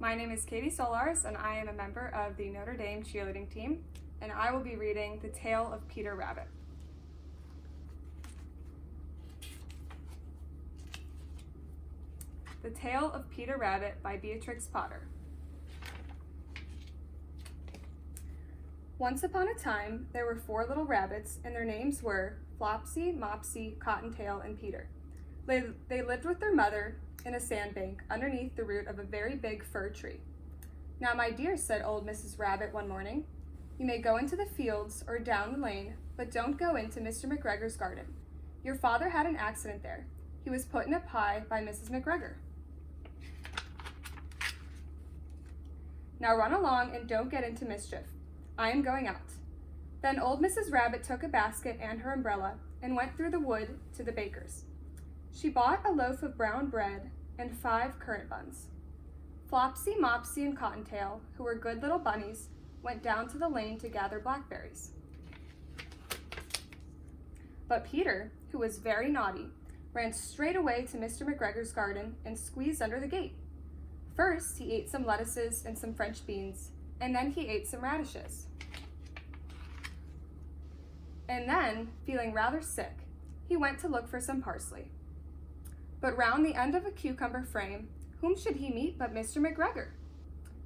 My name is Katie Solarz, and I am a member of the Notre Dame cheerleading team, and I will be reading The Tale of Peter Rabbit. The Tale of Peter Rabbit by Beatrix Potter. Once upon a time, there were 4 little rabbits, and their names were Flopsy, Mopsy, Cottontail, and Peter. They lived with their mother in a sandbank underneath the root of a very big fir tree. "Now, my dear," said old Mrs. Rabbit one morning, "you may go into the fields or down the lane, but don't go into Mr. McGregor's garden. Your father had an accident there. He was put in a pie by Mrs. McGregor. Now run along and don't get into mischief. I am going out." Then old Mrs. Rabbit took a basket and her umbrella and went through the wood to the baker's. She bought a loaf of brown bread and 5 currant buns. Flopsy, Mopsy, and Cottontail, who were good little bunnies, went down to the lane to gather blackberries. But Peter, who was very naughty, ran straight away to Mr. McGregor's garden and squeezed under the gate. First, he ate some lettuces and some French beans, and then he ate some radishes. And then, feeling rather sick, he went to look for some parsley. But round the end of a cucumber frame, whom should he meet but Mr. McGregor?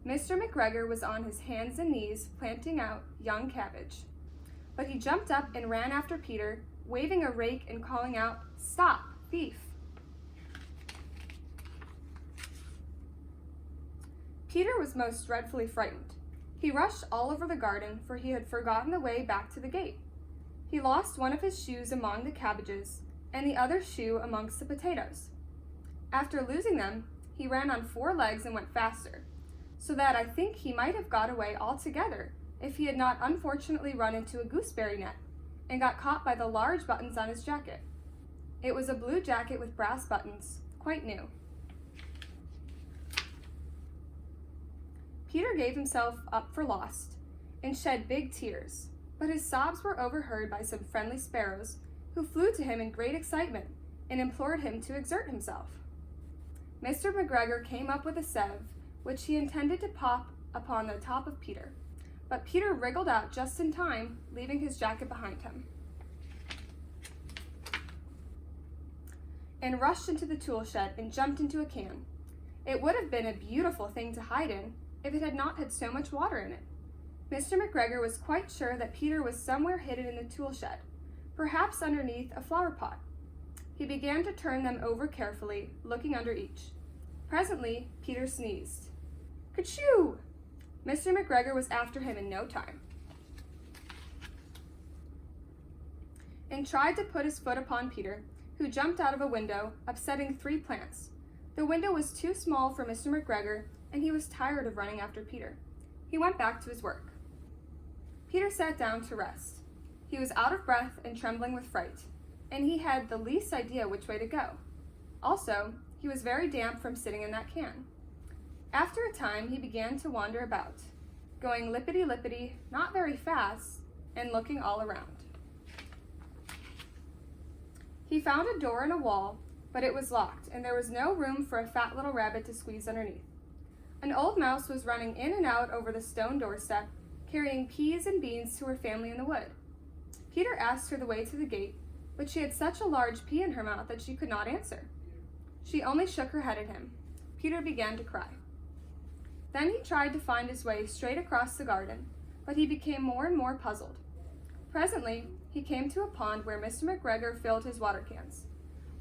Mr. McGregor was on his hands and knees planting out young cabbage. But he jumped up and ran after Peter, waving a rake and calling out, "Stop, thief!" Peter was most dreadfully frightened. He rushed all over the garden, for he had forgotten the way back to the gate. He lost one of his shoes among the cabbages, and the other shoe amongst the potatoes. After losing them, he ran on 4 legs and went faster, so that I think he might have got away altogether if he had not unfortunately run into a gooseberry net and got caught by the large buttons on his jacket. It was a blue jacket with brass buttons, quite new. Peter gave himself up for lost and shed big tears, but his sobs were overheard by some friendly sparrows who flew to him in great excitement and implored him to exert himself. Mr. McGregor came up with a sieve, which he intended to pop upon the top of Peter, but Peter wriggled out just in time, leaving his jacket behind him, and rushed into the tool shed and jumped into a can. It would have been a beautiful thing to hide in if it had not had so much water in it. Mr. McGregor was quite sure that Peter was somewhere hidden in the tool shed, perhaps underneath a flower pot. He began to turn them over carefully, looking under each. Presently, Peter sneezed. "Kerchoo!" Mr. McGregor was after him in no time, and tried to put his foot upon Peter, who jumped out of a window, upsetting 3 plants. The window was too small for Mr. McGregor, and he was tired of running after Peter. He went back to his work. Peter sat down to rest. He was out of breath and trembling with fright, and he had the least idea which way to go. Also, he was very damp from sitting in that can. After a time, he began to wander about, going lippity-lippity, not very fast, and looking all around. He found a door in a wall, but it was locked, and there was no room for a fat little rabbit to squeeze underneath. An old mouse was running in and out over the stone doorstep, carrying peas and beans to her family in the wood. Peter asked her the way to the gate, but she had such a large pea in her mouth that she could not answer. She only shook her head at him. Peter began to cry. Then he tried to find his way straight across the garden, but he became more and more puzzled. Presently, he came to a pond where Mr. McGregor filled his water cans.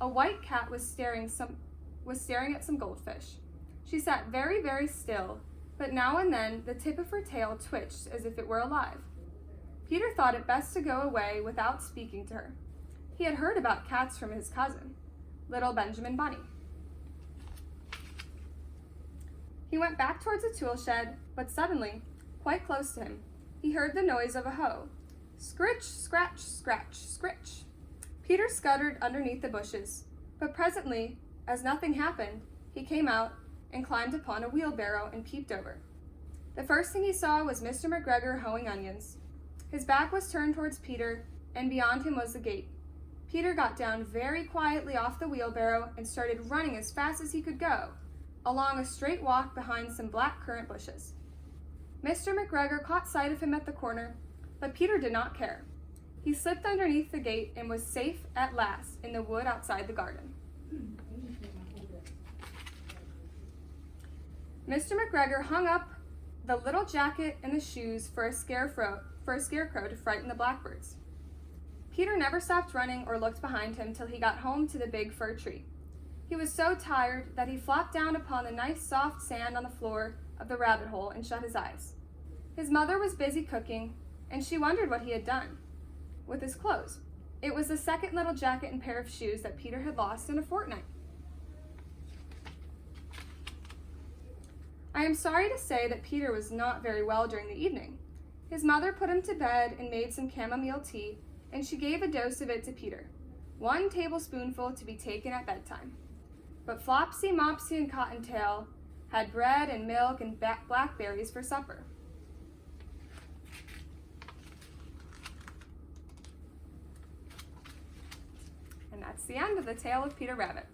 A white cat was staring at some goldfish. She sat very, very still, but now and then the tip of her tail twitched as if it were alive. Peter thought it best to go away without speaking to her. He had heard about cats from his cousin, little Benjamin Bunny. He went back towards the tool shed, but suddenly, quite close to him, he heard the noise of a hoe. Scritch, scratch, scratch, scritch. Peter scuttered underneath the bushes, but presently, as nothing happened, he came out and climbed upon a wheelbarrow and peeped over. The first thing he saw was Mr. McGregor hoeing onions. His back was turned towards Peter, and beyond him was the gate. Peter got down very quietly off the wheelbarrow and started running as fast as he could go. along a straight walk behind some black currant bushes. Mr. McGregor caught sight of him at the corner, but Peter did not care. He slipped underneath the gate and was safe at last in the wood outside the garden. Mr. McGregor hung up the little jacket and the shoes for a scarecrow to frighten the blackbirds. Peter never stopped running or looked behind him till he got home to the big fir tree. He was so tired that he flopped down upon the nice soft sand on the floor of the rabbit hole and shut his eyes. His mother was busy cooking, and she wondered what he had done with his clothes. It was the second little jacket and pair of shoes that Peter had lost in a fortnight. I am sorry to say that Peter was not very well during the evening. His mother put him to bed and made some chamomile tea, and she gave a dose of it to Peter, 1 tablespoonful to be taken at bedtime. But Flopsy, Mopsy, and Cottontail had bread and milk and blackberries for supper. And that's the end of the tale of Peter Rabbit.